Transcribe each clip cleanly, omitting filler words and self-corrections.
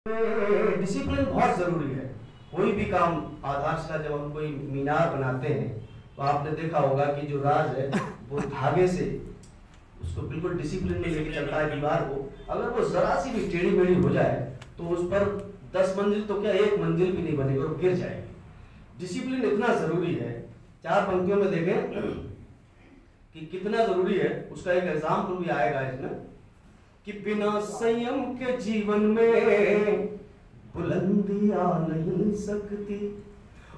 Discipline बहुत जरूरी है। कोई भी काम आधारशिला, जब हम कोई मीनार बनाते हैं तो आपने देखा होगा कि जो राज है वो धागे से उसको बिल्कुल डिसिप्लिन में लेके चलता है दीवार को। अगर वो जरा सी भी टेढ़ी मेढ़ी हो जाए तो उस पर 10 मंजिल तो क्या 1 मंजिल भी नहीं बनेगी और गिर जाएगी। डिसिप्लिन इतना जरूरी है। 4 पंक्तियों में देखें कि कितना जरूरी है, उसका एक एग्जाम्पल भी आएगा इसमें कि बिना संयम के जीवन में बुलंदी आ नहीं सकती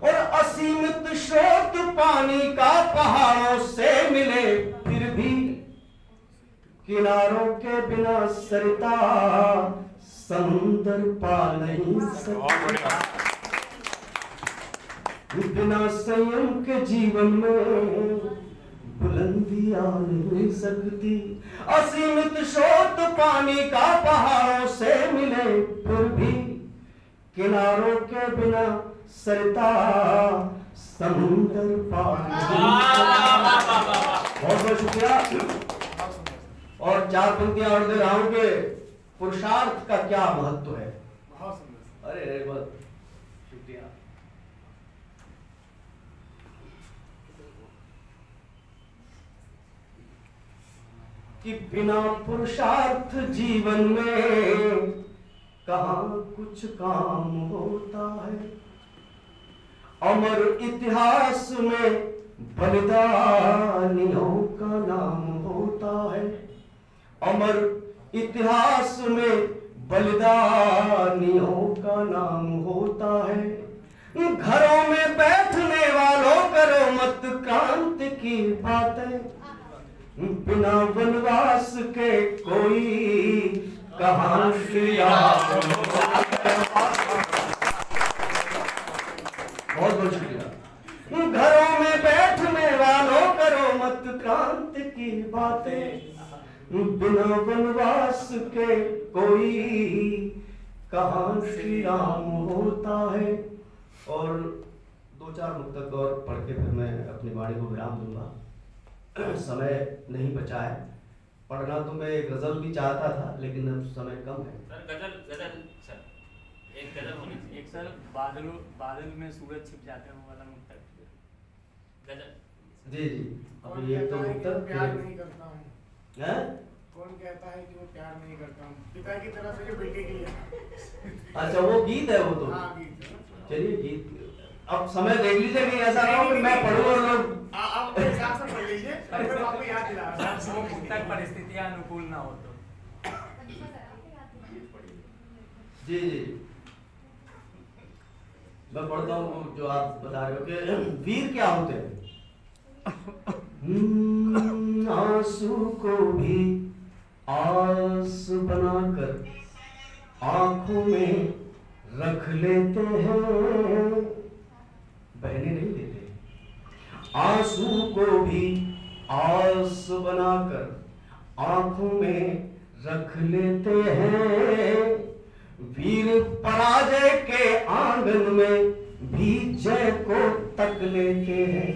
और असीमित स्रोत पानी का पहाड़ों से मिले फिर भी किनारों के बिना सरिता समुंदर पा नहीं सकता। बिना संयम के जीवन में बुलंदी आ नहीं सकती, असीमित स्रोत पानी का पहाड़ों से मिले फिर भी किनारों के बिना सरिता समुंदर पार। बहुत बहुत शुक्रिया। और 4 पंक्तियां और दे रहा हूं कि पुरुषार्थ का क्या महत्व है। अरे बहुत शुक्रिया। कि बिना पुरुषार्थ जीवन में कहाँ कुछ काम होता है। अमर इतिहास में बलिदानियों का नाम होता है। अमर इतिहास में बलिदानियों का नाम होता है। घरों में बैठने वालों करो मत क्रांति की बातें, बिना वनवास के कोई कहां श्रिया। बहुत बहुत शुक्रिया। घरों में बैठने वालों करो मत क्रांति की बातें, बिना वनवास के कोई कहां श्री राम होता है। और 2-4 मुक्तक और पढ़ के फिर मैं अपनी वाणी को विराम दूंगा। समय नहीं बचा है। पढ़ना तो मैं गजल भी चाहता था लेकिन अब समय कम है। सर गजल सर एक गजल होनी चाहिए। एक सर बादल में सूरज छिप जाते हैं वो वाला मुक्तक गजल। जी अब ये तो मुक्तक प्यार नहीं करता हूँ। हैं? कौन कहता है कि वो प्यार नहीं करता हूँ? पिता की तरफ से जो बेटे के लिए। अच्छा वो गीत है वो तो। हाँ गीत। चलिए गीत अब समय देख लीजिए, नहीं ऐसा ना हो कि मैं पढ़ूं और लोग आप अपने हिसाब से पढ़ लीजिए, फिर आपको याद दिला वो मुक्तक परिस्थितियां अनुकूल ना हो तो। जी मैं पढ़ता हूँ जो आप बता रहे हो कि वीर क्या होते हैं। आंसू को भी आस बनाकर आंखों में रख लेते हैं। बहने नहीं लेते। आंसू को भी आस बनाकर आंखों में रख लेते हैं। वीर पराजय के आंगन में भी जय को तक लेते हैं।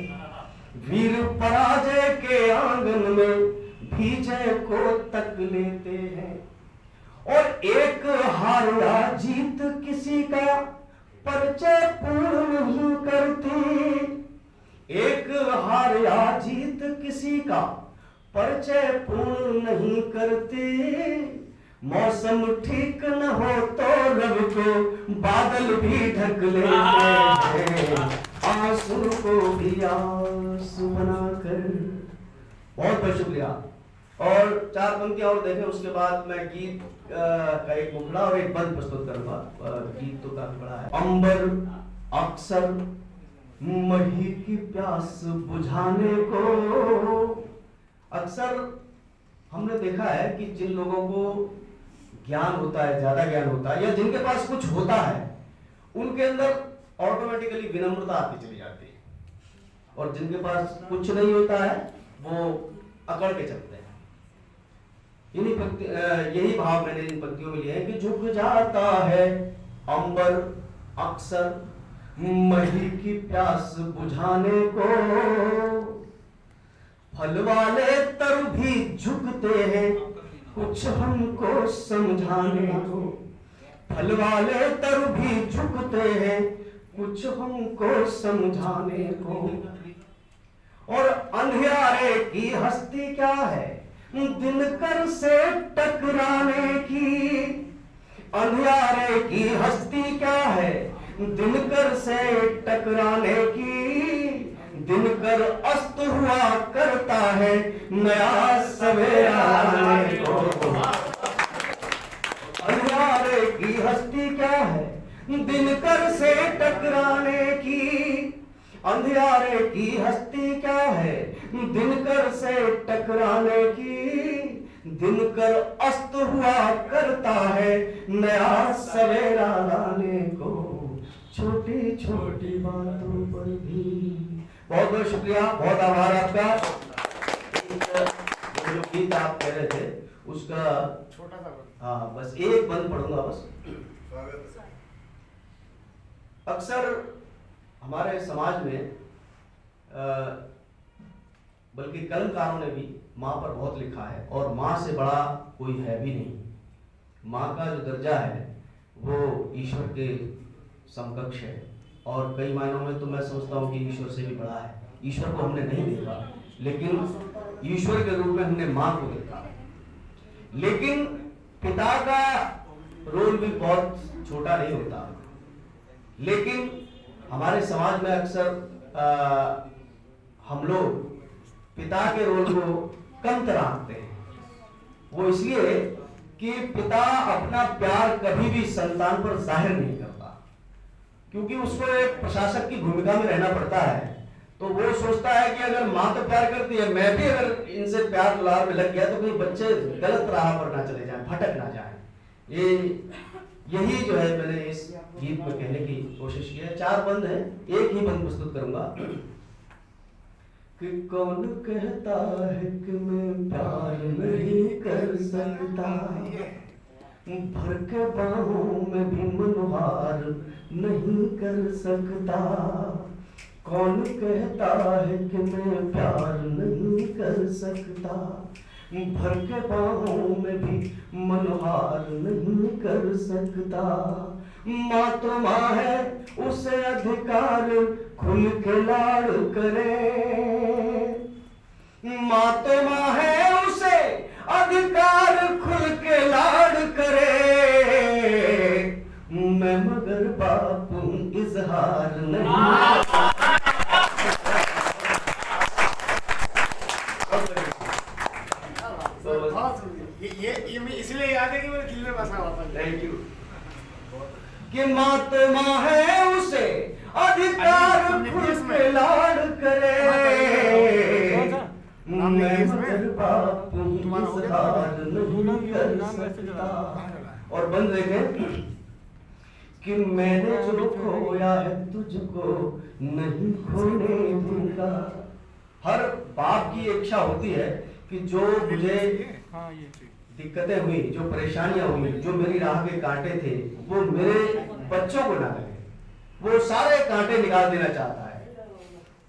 वीर पराजय के आंगन में भी जय को तक लेते हैं। और एक हार या जीत किसी का परिचय पूर्ण नहीं करती। एक हार या जीत किसी का परिचय पूर्ण नहीं करती। मौसम ठीक न हो तो रब को बादल भी ढक लेते हैं। आंसू को भी आंस बनाकर। बहुत बहुत शुक्रिया। और 4 पंक्तियां और देखें, उसके बाद मैं गीत का एक मुखड़ा और एक बंद प्रस्तुत करूंगा। गीत तो काफी बड़ा है। अंबर अक्सर मही की प्यास बुझाने को। अक्सर हमने देखा है कि जिन लोगों को ज्ञान होता है, ज्यादा ज्ञान होता है या जिनके पास कुछ होता है, उनके अंदर ऑटोमेटिकली विनम्रता आती चली जाती है। और जिनके पास कुछ नहीं होता है वो अकड़ के चलते हैं। यही भाव मैंने इन पंक्तियों में लिया है कि झुक जाता है अंबर अक्सर मही की प्यास बुझाने को। फल वाले तर भी झुकते हैं कुछ हमको समझाने को। फल वाले तर भी झुकते हैं कुछ हमको समझाने को। और अंधियारे की हस्ती क्या है दिनकर से टकराने की। अंधियारे की हस्ती क्या है दिनकर से टकराने की। दिनकर अस्त हुआ करता है नया सवेरा आने को। अंधियारे की हस्ती क्या है दिनकर से टकराने की। अंधियारे की हस्ती क्या है दिनकर से टकराने की। दिनकर अस्त हुआ करता है नया सवेरा लाने को। छोटी छोटी बातों पर भी। बहुत बहुत शुक्रिया, बहुत आभार आपका। जो गीत आप कह रहे थे उसका छोटा सा हाँ बस एक बंद पढ़ूंगा बस। अक्सर हमारे समाज में बल्कि कलमकारों ने भी माँ पर बहुत लिखा है और माँ से बड़ा कोई है भी नहीं। माँ का जो दर्जा है वो ईश्वर के समकक्ष है और कई मायनों में तो मैं समझता हूँ कि ईश्वर से भी बड़ा है। ईश्वर को हमने नहीं देखा लेकिन ईश्वर के रूप में हमने माँ को देखा। लेकिन पिता का रोल भी बहुत छोटा नहीं होता। लेकिन हमारे समाज में अक्सर हम लोग पिता के रोल को कम तराहते हैं। वो इसलिए कि पिता अपना प्यार कभी भी संतान पर जाहिर नहीं करता, क्योंकि उसको एक प्रशासक की भूमिका में रहना पड़ता है। तो वो सोचता है कि अगर माँ तो प्यार करती है, मैं भी अगर इनसे प्यार दुलार में लग गया तो कहीं बच्चे गलत राह पर ना चले जाएं, भटक ना जाएं। यही जो है मैंने इस गीत में कहने की कोशिश की है। 4 बंद है, एक ही बंद प्रस्तुत करूंगा। कि कौन कहता है कि मैं प्यार नहीं कर सकता, भर के बाहों में भी मनोहार नहीं कर सकता। कौन कहता है कि मैं प्यार नहीं कर सकता, भर के बाहों में भी मनोहार नहीं कर सकता। माँ तो माँ है उसे अधिकार खुल के लाड़ करे। माँ तो माँ है उसे अधिकार खुल के लाड़ करे। मैं मगर बापू इजहार नहीं। ये मैं इसलिए याद है कि मेरे दिल में बसा हुआ था। Thank you. कि माँ तो माँ है उसे अधिकार खुल के लाड़ करे। मैं मगर बापू इजहार नहीं कर सकता। और बंद देखें कि मैंने जो खोया है तुझको नहीं खोने दूंगा। हर बाप की इच्छा होती है कि जो मुझे दिक्कतें हुई, जो परेशानियां हुई, जो मेरी राह के कांटे थे, वो मेरे बच्चों को ना लगे। वो सारे कांटे निकाल देना चाहता है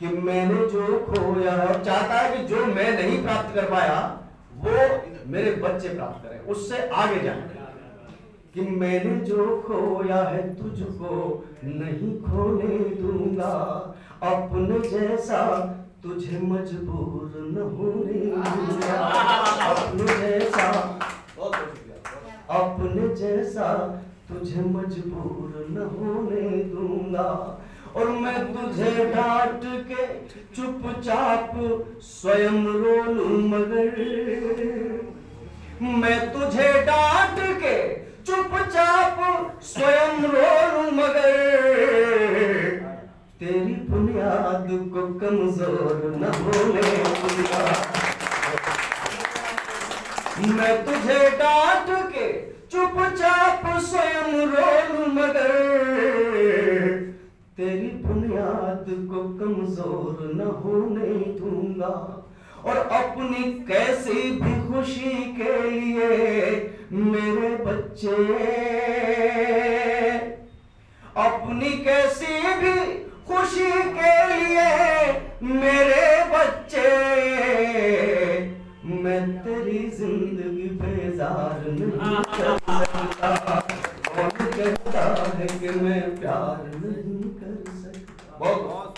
कि मैंने जो खोया है, और चाहता है कि जो मैं नहीं प्राप्त कर पाया वो मेरे बच्चे प्राप्त करें, उससे आगे जाए। कि मैंने जो खोया है तुझको नहीं खोने दूंगा। अपने जैसा तुझे मजबूर न होने दूंगा। अपने जैसा तुझे मजबूर न होने दूंगा। और मैं तुझे डांट के चुपचाप स्वयं रो लूं मगर। मैं तुझे डांट के चुपचाप स्वयं रो लूं मगर। तेरी बुनियाद को कमजोर न होने दूंगा। मैं तुझे डांट के चुपचाप स्वयं रो लूं मगर। तेरी बुनियाद को कमजोर न होने दूंगा। और अपनी कैसी भी खुशी के लिए मेरे बच्चे, अपनी कैसी भी खुशी के लिए मेरे बच्चे, मैं तेरी जिंदगी बेजार नहीं कर सकता। कौन लगता है कि मैं प्यार नहीं कर सकता। बहुत